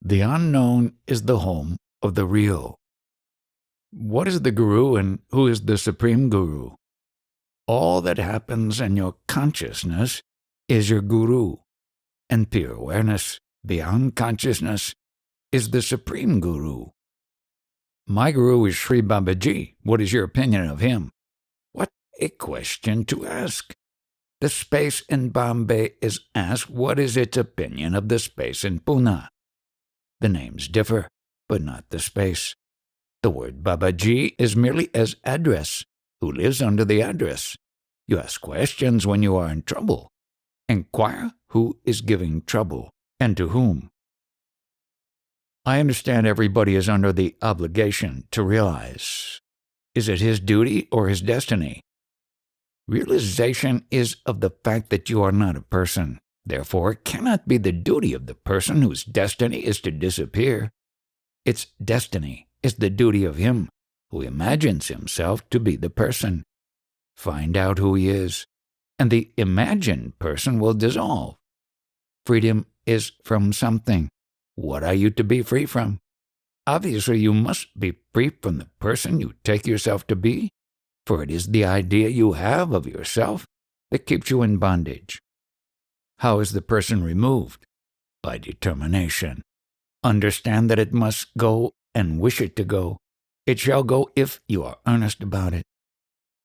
The unknown is the home of the real. What is the Guru and who is the Supreme Guru? All that happens in your consciousness is your Guru, and pure awareness, beyond consciousness, is the Supreme Guru. My Guru is Sri Babaji. What is your opinion of him? What a question to ask. The space in Bombay is asked what is its opinion of the space in Pune. The names differ, but not the space. The word Babaji is merely as address. Who lives under the address? You ask questions when you are in trouble. Inquire who is giving trouble and to whom. I understand everybody is under the obligation to realize. Is it his duty or his destiny? Realization is of the fact that you are not a person. Therefore, it cannot be the duty of the person whose destiny is to disappear. Its destiny is the duty of him who imagines himself to be the person. Find out who he is, and the imagined person will dissolve. Freedom is from something. What are you to be free from? Obviously, you must be free from the person you take yourself to be, for it is the idea you have of yourself that keeps you in bondage. How is the person removed? By determination. Understand that it must go and wish it to go. It shall go if you are earnest about it.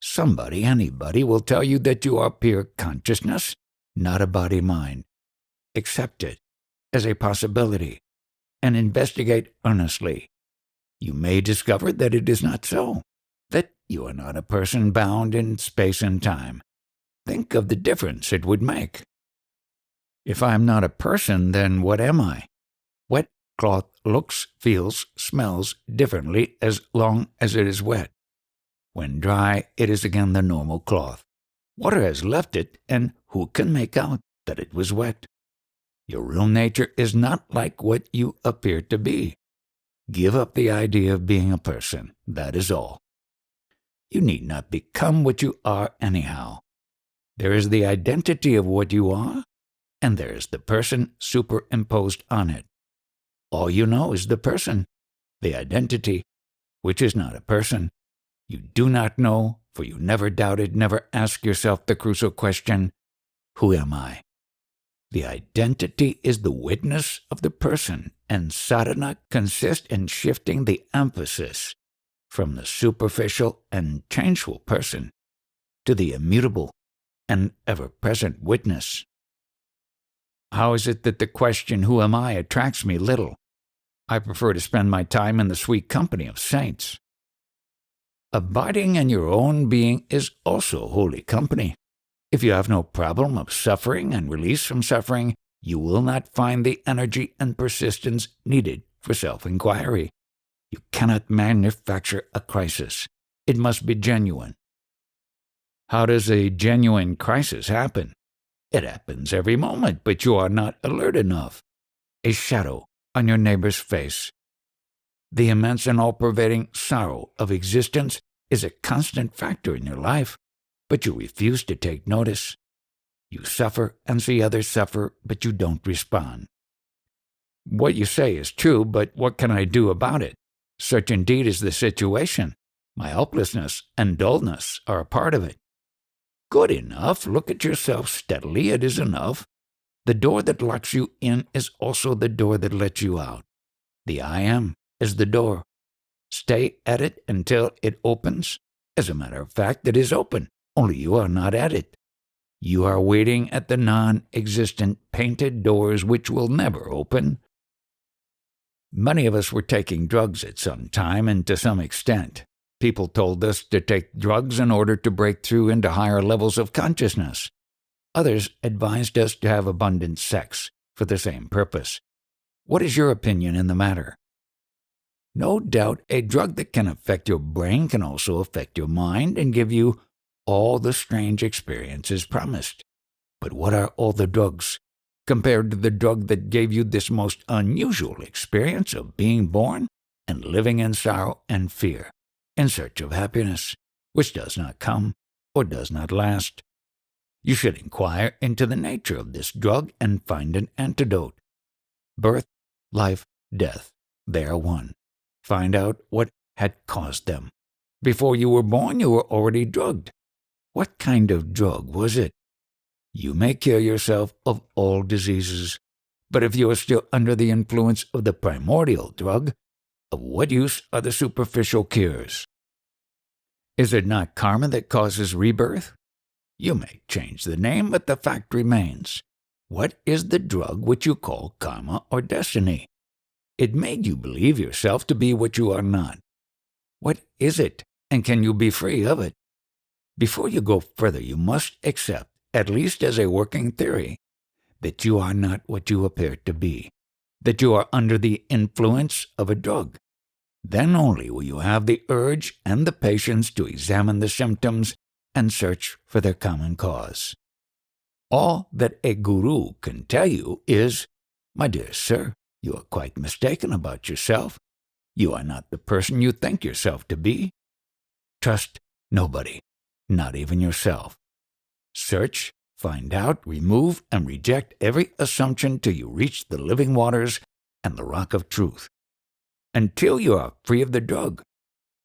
Somebody, anybody, will tell you that you are pure consciousness, not a body-mind. Accept it as a possibility and investigate earnestly. You may discover that it is not so, that you are not a person bound in space and time. Think of the difference it would make. If I am not a person, then what am I? Wet cloth looks, feels, smells differently as long as it is wet. When dry, it is again the normal cloth. Water has left it, and who can make out that it was wet? Your real nature is not like what you appear to be. Give up the idea of being a person, that is all. You need not become what you are anyhow. There is the identity of what you are, and there is the person superimposed on it. All you know is the person, the identity, which is not a person. You do not know, for you never doubted, never asked yourself the crucial question, who am I? The identity is the witness of the person, and sadhana consists in shifting the emphasis from the superficial and changeful person to the immutable and ever-present witness. How is it that the question, who am I, attracts me little? I prefer to spend my time in the sweet company of saints. Abiding in your own being is also holy company. If you have no problem of suffering and release from suffering, you will not find the energy and persistence needed for self-inquiry. You cannot manufacture a crisis. It must be genuine. How does a genuine crisis happen? It happens every moment, but you are not alert enough. A shadow on your neighbor's face. The immense and all-pervading sorrow of existence is a constant factor in your life, but you refuse to take notice. You suffer and see others suffer, but you don't respond. What you say is true, but what can I do about it? Such indeed is the situation. My helplessness and dullness are a part of it. Good enough. Look at yourself steadily. It is enough. The door that locks you in is also the door that lets you out. The I am is the door. Stay at it until it opens. As a matter of fact, it is open, only you are not at it. You are waiting at the non-existent painted doors which will never open. Many of us were taking drugs at some time and to some extent. People told us to take drugs in order to break through into higher levels of consciousness. Others advised us to have abundant sex for the same purpose. What is your opinion in the matter? No doubt a drug that can affect your brain can also affect your mind and give you all the strange experiences promised. But what are all the drugs compared to the drug that gave you this most unusual experience of being born and living in sorrow and fear, in search of happiness, which does not come or does not last? You should inquire into the nature of this drug and find an antidote. Birth, life, death. They are one. Find out what had caused them. Before you were born, you were already drugged. What kind of drug was it? You may cure yourself of all diseases, but if you are still under the influence of the primordial drug, of what use are the superficial cures? Is it not karma that causes rebirth? You may change the name, but the fact remains. What is the drug which you call karma or destiny? It made you believe yourself to be what you are not. What is it, and can you be free of it? Before you go further, you must accept, at least as a working theory, that you are not what you appear to be, that you are under the influence of a drug. Then only will you have the urge and the patience to examine the symptoms and search for their common cause. All that a guru can tell you is, my dear sir, you are quite mistaken about yourself. You are not the person you think yourself to be. Trust nobody, not even yourself. Search, find out, remove, and reject every assumption till you reach the living waters and the rock of truth. Until you are free of the drug,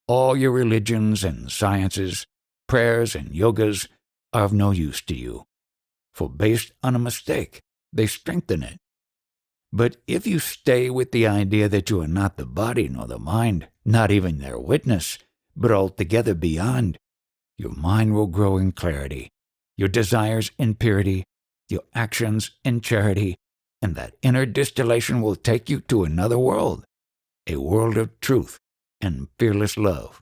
all your religions and sciences, prayers and yogas are of no use to you, for based on a mistake, they strengthen it. But if you stay with the idea that you are not the body nor the mind, not even their witness, but altogether beyond, your mind will grow in clarity, your desires in purity, your actions in charity, and that inner distillation will take you to another world, a world of truth and fearless love.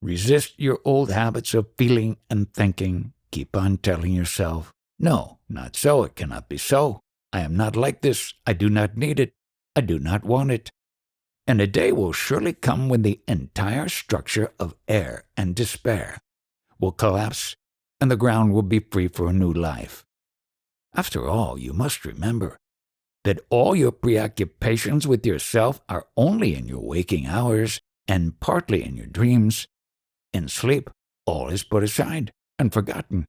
Resist your old habits of feeling and thinking. Keep on telling yourself, no, not so, it cannot be so. I am not like this. I do not need it. I do not want it. And a day will surely come when the entire structure of air and despair will collapse and the ground will be free for a new life. After all, you must remember that all your preoccupations with yourself are only in your waking hours and partly in your dreams. In sleep, all is put aside and forgotten.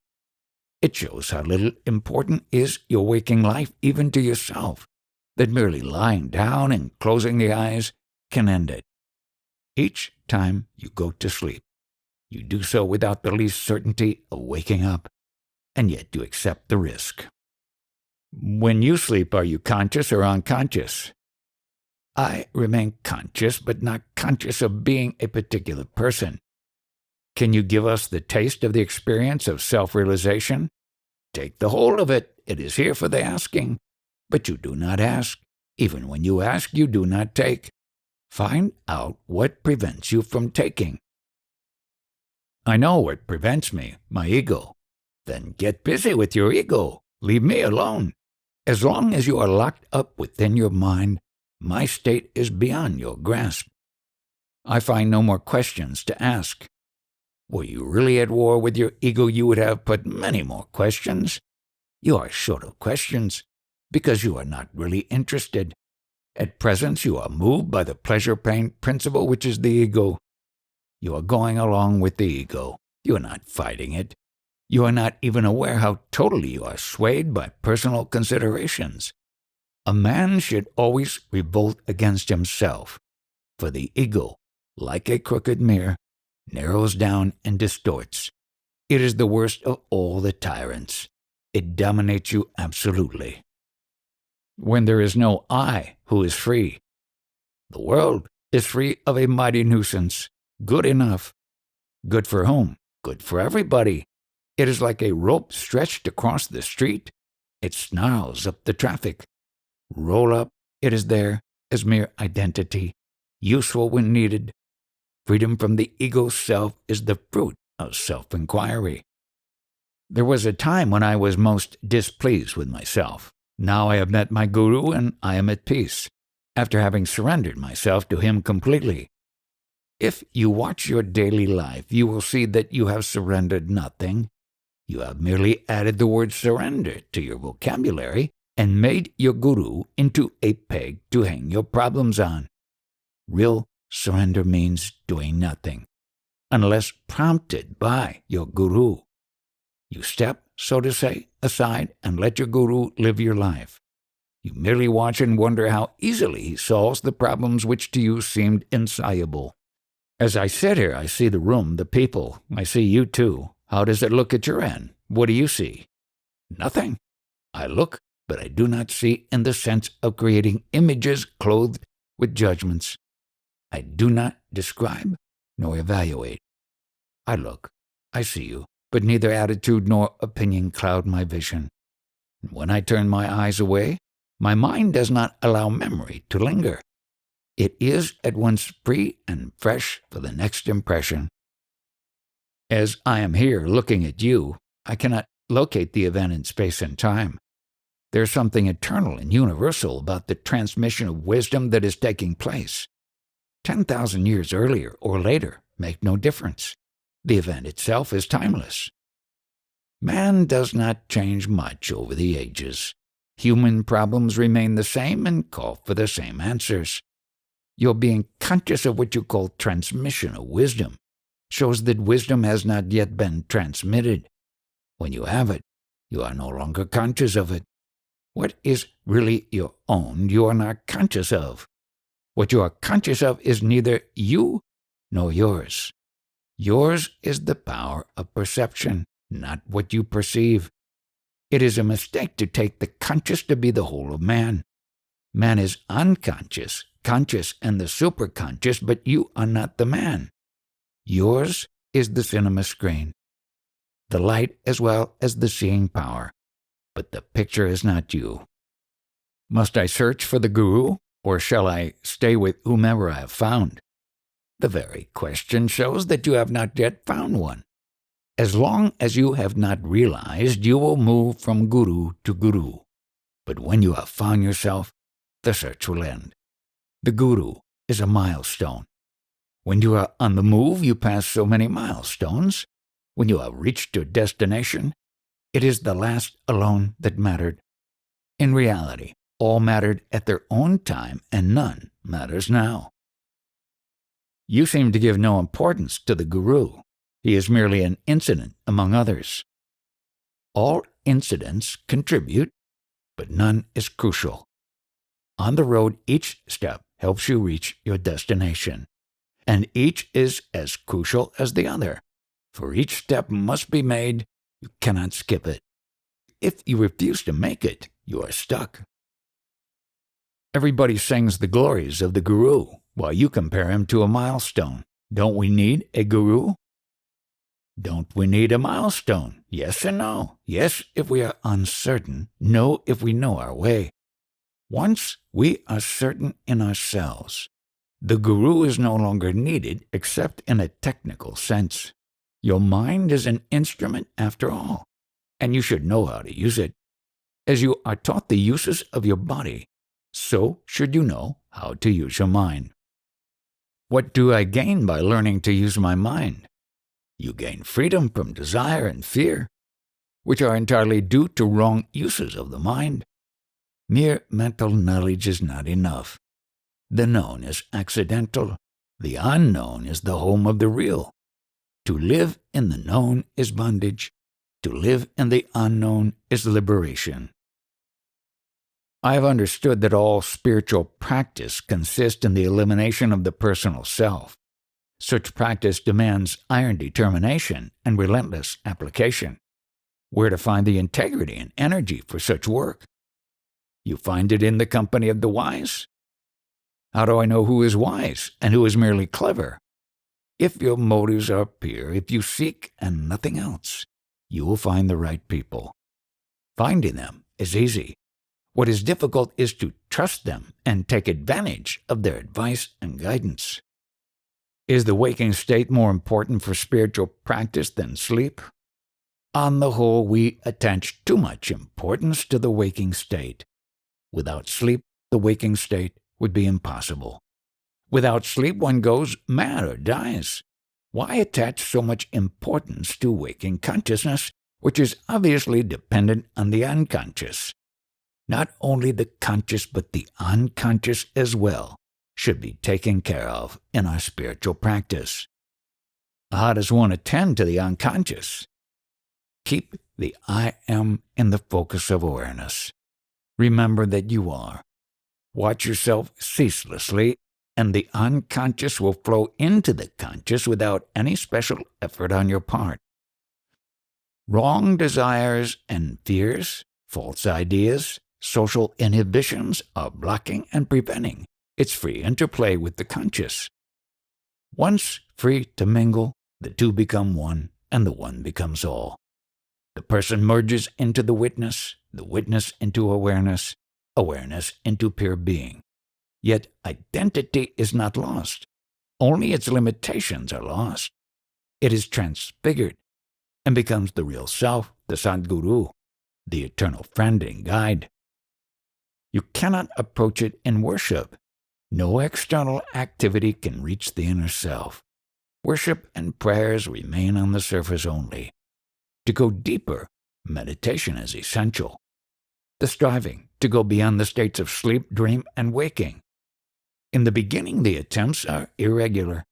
It shows how little important is your waking life even to yourself, that merely lying down and closing the eyes can end it. Each time you go to sleep, you do so without the least certainty of waking up, and yet you accept the risk. When you sleep, are you conscious or unconscious? I remain conscious, but not conscious of being a particular person. Can you give us the taste of the experience of self-realization? Take the whole of it. It is here for the asking. But you do not ask. Even when you ask, you do not take. Find out what prevents you from taking. I know what prevents me, my ego. Then get busy with your ego. Leave me alone. As long as you are locked up within your mind, my state is beyond your grasp. I find no more questions to ask. Were you really at war with your ego, you would have put many more questions. You are short of questions because you are not really interested. At present, you are moved by the pleasure-pain principle, which is the ego. You are going along with the ego. You are not fighting it. You are not even aware how totally you are swayed by personal considerations. A man should always revolt against himself, for the ego, like a crooked mirror, narrows down and distorts. It is the worst of all the tyrants. It dominates you absolutely. When there is no I who is free, the world is free of a mighty nuisance. Good enough. Good for whom? Good for everybody. It is like a rope stretched across the street. It snarls up the traffic. Roll up, it is there as mere identity, useful when needed. Freedom from the ego self is the fruit of self-inquiry. There was a time when I was most displeased with myself. Now I have met my guru and I am at peace, after having surrendered myself to him completely. If you watch your daily life, you will see that you have surrendered nothing. You have merely added the word surrender to your vocabulary and made your guru into a peg to hang your problems on. Real surrender means doing nothing, unless prompted by your guru. You step, so to say, aside and let your guru live your life. You merely watch and wonder how easily he solves the problems which to you seemed insoluble. As I sit here, I see the room, the people. I see you too. How does it look at your end? What do you see? Nothing. I look, but I do not see in the sense of creating images clothed with judgments. I do not describe nor evaluate. I look, I see you, but neither attitude nor opinion cloud my vision. When I turn my eyes away, my mind does not allow memory to linger. It is at once free and fresh for the next impression. As I am here looking at you, I cannot locate the event in space and time. There is something eternal and universal about the transmission of wisdom that is taking place. 10,000 years earlier or later make no difference. The event itself is timeless. Man does not change much over the ages. Human problems remain the same and call for the same answers. Your being conscious of what you call transmission of wisdom shows that wisdom has not yet been transmitted. When you have it, you are no longer conscious of it. What is really your own, you are not conscious of. What you are conscious of is neither you nor yours. Yours is the power of perception, not what you perceive. It is a mistake to take the conscious to be the whole of man. Man is unconscious, conscious, and the superconscious, but you are not the man. Yours is the cinema screen, the light as well as the seeing power, but the picture is not you. Must I search for the guru, or shall I stay with whomever I have found? The very question shows that you have not yet found one. As long as you have not realized, you will move from guru to guru. But when you have found yourself, the search will end. The guru is a milestone. When you are on the move, you pass so many milestones. When you have reached your destination, it is the last alone that mattered. In reality, all mattered at their own time, and none matters now. You seem to give no importance to the guru. He is merely an incident among others. All incidents contribute, but none is crucial. On the road, each step helps you reach your destination, and each is as crucial as the other, for each step must be made. You cannot skip it. If you refuse to make it, you are stuck. Everybody sings the glories of the guru, while you compare him to a milestone. Don't we need a guru? Don't we need a milestone? Yes and no. Yes, if we are uncertain. No, if we know our way. Once we are certain in ourselves, the guru is no longer needed except in a technical sense. Your mind is an instrument after all, and you should know how to use it. As you are taught the uses of your body, so should you know how to use your mind. What do I gain by learning to use my mind? You gain freedom from desire and fear, which are entirely due to wrong uses of the mind. Mere mental knowledge is not enough. The known is accidental. The unknown is the home of the real. To live in the known is bondage. To live in the unknown is liberation. I have understood that all spiritual practice consists in the elimination of the personal self. Such practice demands iron determination and relentless application. Where to find the integrity and energy for such work? You find it in the company of the wise? How do I know who is wise and who is merely clever? If your motives are pure, if you seek and nothing else, you will find the right people. Finding them is easy. What is difficult is to trust them and take advantage of their advice and guidance. Is the waking state more important for spiritual practice than sleep? On the whole, we attach too much importance to the waking state. Without sleep, the waking state would be impossible. Without sleep, one goes mad or dies. Why attach so much importance to waking consciousness, which is obviously dependent on the unconscious? Not only the conscious, but the unconscious as well should be taken care of in our spiritual practice. How does one attend to the unconscious? Keep the I am in the focus of awareness. Remember that you are. Watch yourself ceaselessly, and the unconscious will flow into the conscious without any special effort on your part. Wrong desires and fears, false ideas, social inhibitions are blocking and preventing its free interplay with the conscious. Once free to mingle, the two become one, and the one becomes all. The person merges into the witness into awareness, awareness into pure being. Yet identity is not lost. Only its limitations are lost. It is transfigured and becomes the real self, the Sadguru, the eternal friend and guide. You cannot approach it in worship. No external activity can reach the inner self. Worship and prayers remain on the surface only. To go deeper, meditation is essential. The striving to go beyond the states of sleep, dream, and waking. In the beginning, the attempts are irregular.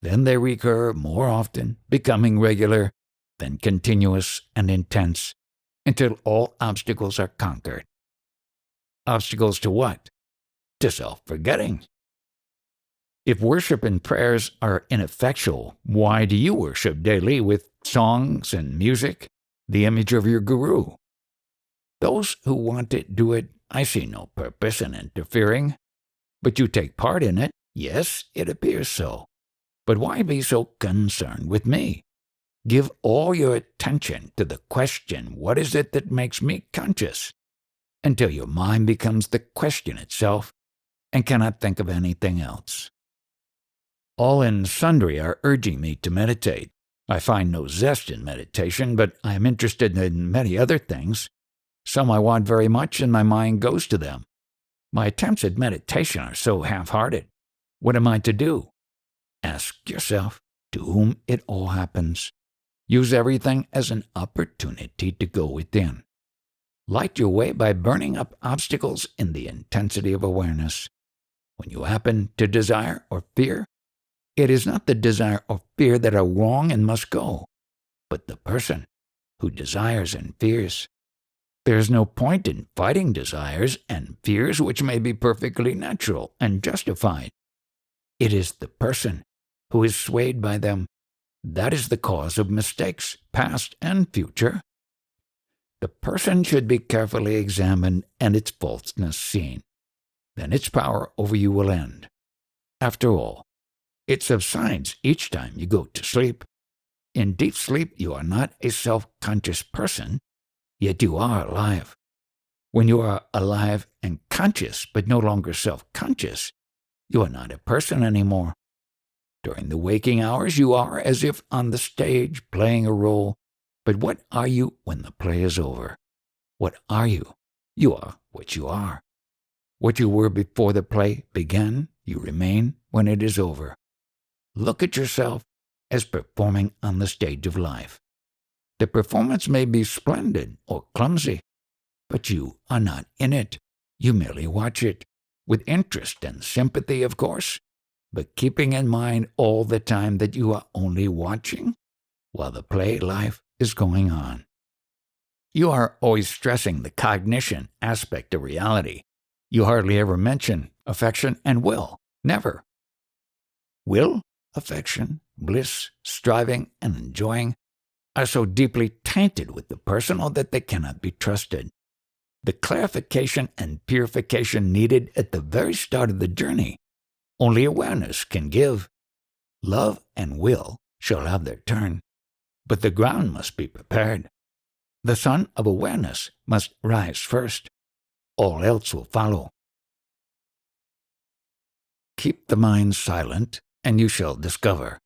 Then they recur more often, becoming regular, then continuous and intense, until all obstacles are conquered. Obstacles to what? To self-forgetting. If worship and prayers are ineffectual, why do you worship daily with songs and music, the image of your guru? Those who want it do it. I see no purpose in interfering. But you take part in it. Yes, it appears so. But why be so concerned with me? Give all your attention to the question, what is it that makes me conscious? Until your mind becomes the question itself and cannot think of anything else. All and sundry are urging me to meditate. I find no zest in meditation, but I am interested in many other things. Some I want very much, and my mind goes to them. My attempts at meditation are so half-hearted. What am I to do? Ask yourself, to whom it all happens. Use everything as an opportunity to go within. Light your way by burning up obstacles in the intensity of awareness. When you happen to desire or fear, it is not the desire or fear that are wrong and must go, but the person who desires and fears. There is no point in fighting desires and fears which may be perfectly natural and justified. It is the person who is swayed by them. That is the cause of mistakes, past and future. The person should be carefully examined and its falseness seen. Then its power over you will end. After all, it subsides each time you go to sleep. In deep sleep, you are not a self-conscious person, yet you are alive. When you are alive and conscious, but no longer self-conscious, you are not a person anymore. During the waking hours, you are as if on the stage playing a role. But what are you when the play is over? What are you? You are what you are. What you were before the play began, you remain when it is over. Look at yourself as performing on the stage of life. The performance may be splendid or clumsy, but you are not in it. You merely watch it, with interest and sympathy, of course, but keeping in mind all the time that you are only watching while the play life is going on. You are always stressing the cognition aspect of reality. You hardly ever mention affection and will. Never. Will, affection, bliss, striving, and enjoying are so deeply tainted with the personal that they cannot be trusted. The clarification and purification needed at the very start of the journey, only awareness can give. Love and will shall have their turn, but the ground must be prepared. The sun of awareness must rise first. All else will follow. Keep the mind silent, and you shall discover.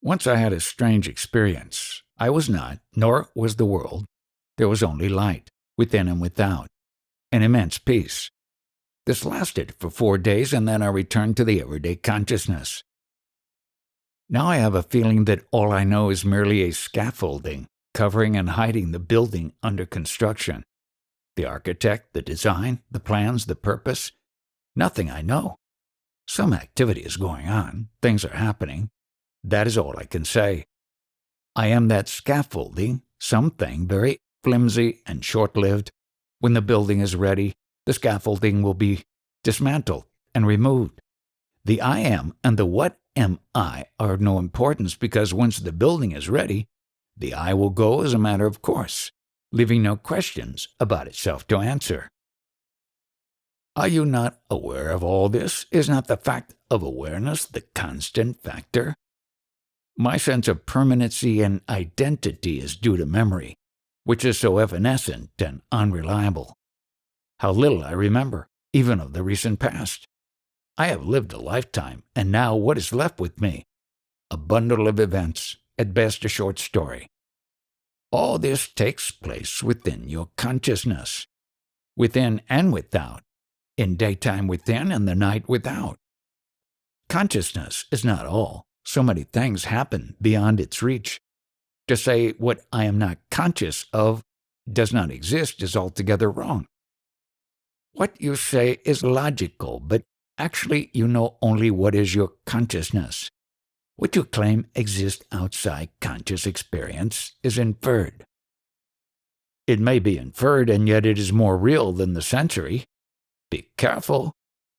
Once I had a strange experience. I was not, nor was the world. There was only light, within and without, an immense peace. This lasted for 4 days, and then I returned to the everyday consciousness. Now I have a feeling that all I know is merely a scaffolding, covering and hiding the building under construction. The architect, the design, the plans, the purpose, nothing I know. Some activity is going on, things are happening. That is all I can say. I am that scaffolding, something very flimsy and short-lived, When the building is ready, the scaffolding will be dismantled and removed. The I am and the what am I are of no importance, because once the building is ready, the I will go as a matter of course, leaving no questions about itself to answer. Are you not aware of all this? Is not the fact of awareness the constant factor? My sense of permanency and identity is due to memory, which is so evanescent and unreliable. How little I remember, even of the recent past. I have lived a lifetime, and now what is left with me? A bundle of events, at best a short story. All this takes place within your consciousness, within and without, in daytime within and the night without. Consciousness is not all. So many things happen beyond its reach. To say what I am not conscious of does not exist is altogether wrong. What you say is logical, but actually you know only what is your consciousness. What you claim exists outside conscious experience is inferred. It may be inferred, and yet it is more real than the sensory. Be careful.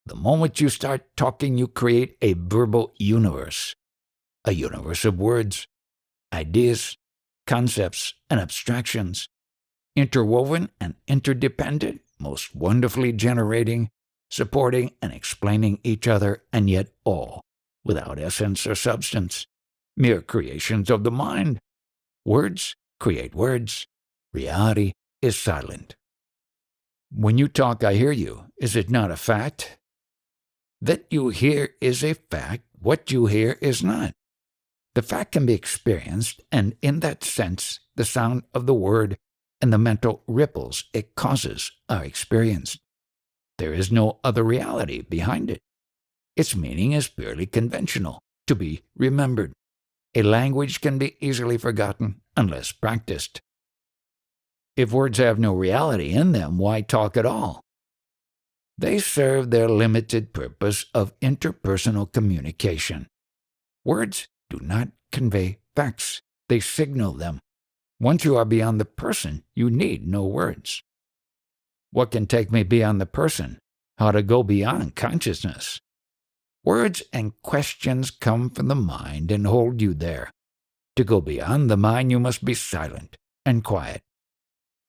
The moment you start talking, you create a verbal universe. A universe of words, ideas, concepts, and abstractions, interwoven and interdependent, most wonderfully generating, supporting, and explaining each other, and yet all, without essence or substance, mere creations of the mind. Words create words. Reality is silent. When you talk, I hear you. Is it not a fact? That you hear is a fact. What you hear is not. The fact can be experienced, and in that sense, the sound of the word and the mental ripples it causes are experienced. There is no other reality behind it. Its meaning is purely conventional, to be remembered. A language can be easily forgotten unless practiced. If words have no reality in them, why talk at all? They serve their limited purpose of interpersonal communication. Words do not convey facts. They signal them. Once you are beyond the person, you need no words. What can take me beyond the person? How to go beyond consciousness? Words and questions come from the mind and hold you there. To go beyond the mind, you must be silent and quiet.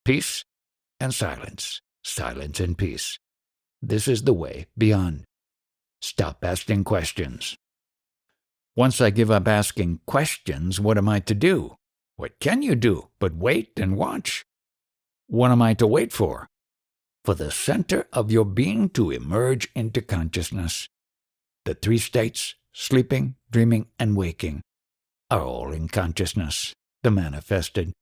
Peace and silence. Silence and peace. This is the way beyond. Stop asking questions. Once I give up asking questions, what am I to do? What can you do but wait and watch? What am I to wait for? For the center of your being to emerge into consciousness. The three states, sleeping, dreaming, and waking, are all in consciousness, the manifested.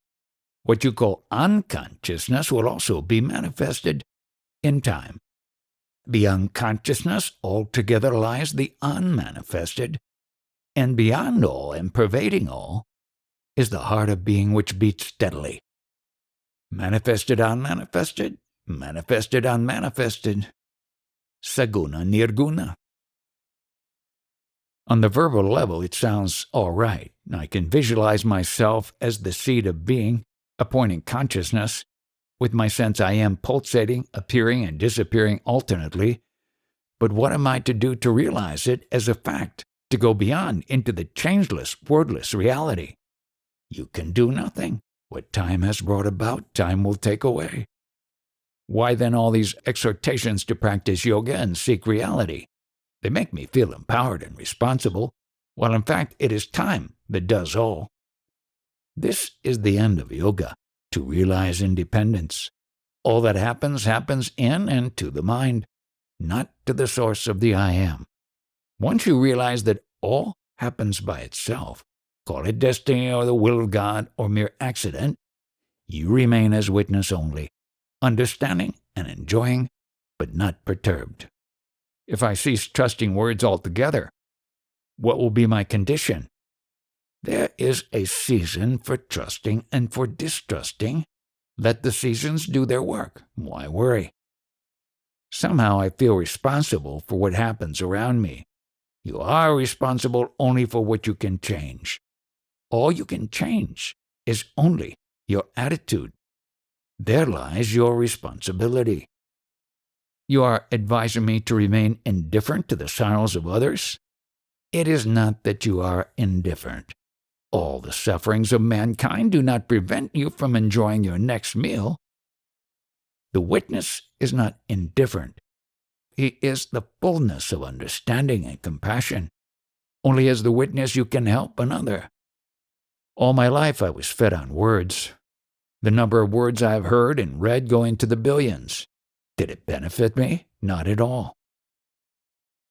What you call unconsciousness will also be manifested in time. Beyond consciousness altogether lies the unmanifested, and beyond all and pervading all is the heart of being which beats steadily. Manifested unmanifested, manifested unmanifested, saguna nirguna. On the verbal level, it sounds all right. I can visualize myself as the seed of being, a point in consciousness, with my sense I am pulsating, appearing, and disappearing alternately. But what am I to do to realize it as a fact, to go beyond into the changeless, wordless reality? You can do nothing. What time has brought about, time will take away. Why then all these exhortations to practice yoga and seek reality? They make me feel empowered and responsible, while in fact it is time that does all. This is the end of yoga, to realize independence. All that happens in and to the mind, not to the source of the I am. Once you realize that all happens by itself, call it destiny or the will of God or mere accident, you remain as witness only, understanding and enjoying, but not perturbed. If I cease trusting words altogether, what will be my condition? There is a season for trusting and for distrusting. Let the seasons do their work. Why worry? Somehow I feel responsible for what happens around me. You are responsible only for what you can change. All you can change is only your attitude. There lies your responsibility. You are advising me to remain indifferent to the sorrows of others? It is not that you are indifferent. All the sufferings of mankind do not prevent you from enjoying your next meal. The witness is not indifferent. He is the fullness of understanding and compassion. Only as the witness you can help another. All my life I was fed on words. The number of words I have heard and read go into the billions. Did it benefit me? Not at all.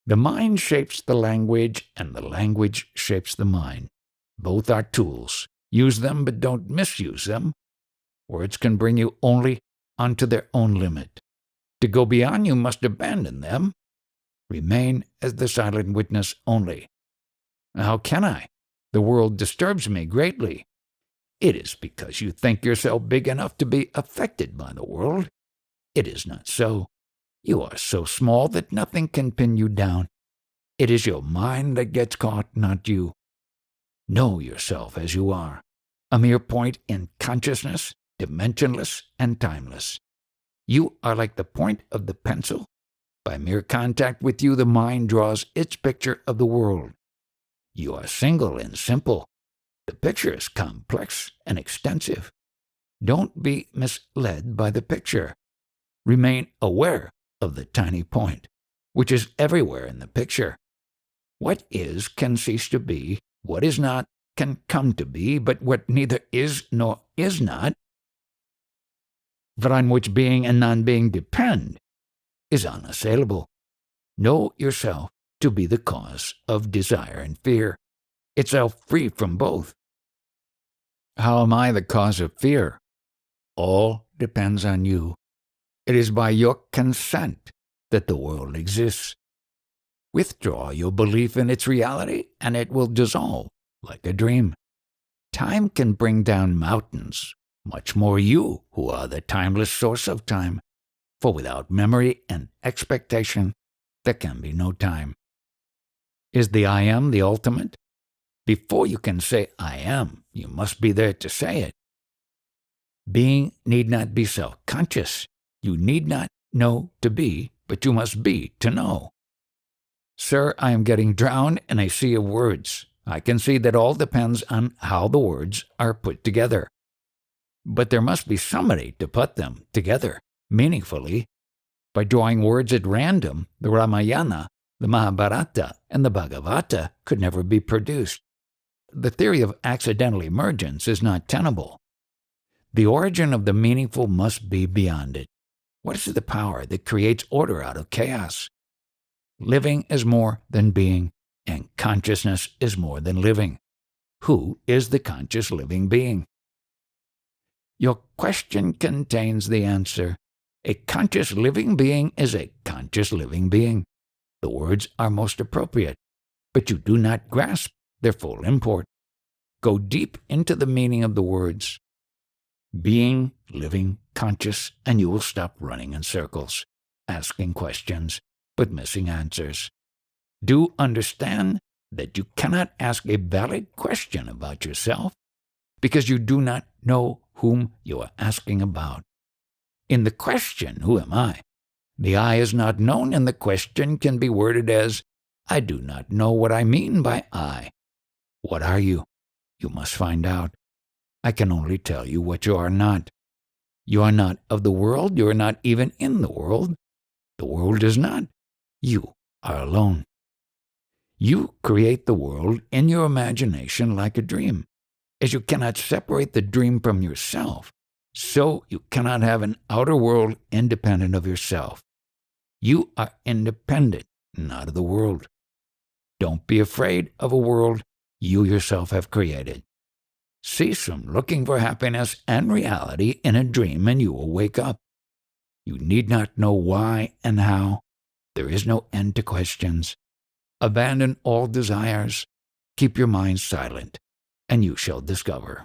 The mind shapes the language, and the language shapes the mind. Both are tools. Use them, but don't misuse them. Words can bring you only unto their own limit. To go beyond, you must abandon them. Remain as the silent witness only. How can I? The world disturbs me greatly. It is because you think yourself big enough to be affected by the world. It is not so. You are so small that nothing can pin you down. It is your mind that gets caught, not you. Know yourself as you are, a mere point in consciousness, dimensionless and timeless. You are like the point of the pencil. By mere contact with you, the mind draws its picture of the world. You are single and simple. The picture is complex and extensive. Don't be misled by the picture. Remain aware of the tiny point, which is everywhere in the picture. What is can cease to be, what is not can come to be, but what neither is nor is not, but on which being and non-being depend, is unassailable. Know yourself to be the cause of desire and fear, itself free from both. How am I the cause of fear? All depends on you. It is by your consent that the world exists. Withdraw your belief in its reality, and it will dissolve like a dream. Time can bring down mountains, much more you, who are the timeless source of time. For without memory and expectation, there can be no time. Is the I am the ultimate? Before you can say I am, you must be there to say it. Being need not be self-conscious. You need not know to be, but you must be to know. Sir, I am getting drowned in a sea of words. I can see that all depends on how the words are put together. But there must be somebody to put them together meaningfully. By drawing words at random, the Ramayana, the Mahabharata, and the Bhagavata could never be produced. The theory of accidental emergence is not tenable. The origin of the meaningful must be beyond it. What is the power that creates order out of chaos? Living is more than being, and consciousness is more than living. Who is the conscious living being? Your question contains the answer. A conscious living being is a conscious living being. The words are most appropriate, but you do not grasp their full import. Go deep into the meaning of the words. Being, living, conscious, and you will stop running in circles, asking questions, but missing answers. Do understand that you cannot ask a valid question about yourself because you do not know whom you are asking about. In the question, who am I? The I is not known, and the question can be worded as, I do not know what I mean by I. What are you? You must find out. I can only tell you what you are not. You are not of the world. You are not even in the world. The world is not. You are alone. You create the world in your imagination like a dream. As you cannot separate the dream from yourself, so you cannot have an outer world independent of yourself. You are independent, not of the world. Don't be afraid of a world you yourself have created. Cease from looking for happiness and reality in a dream, and you will wake up. You need not know why and how. There is no end to questions. Abandon all desires. Keep your mind silent, and you shall discover.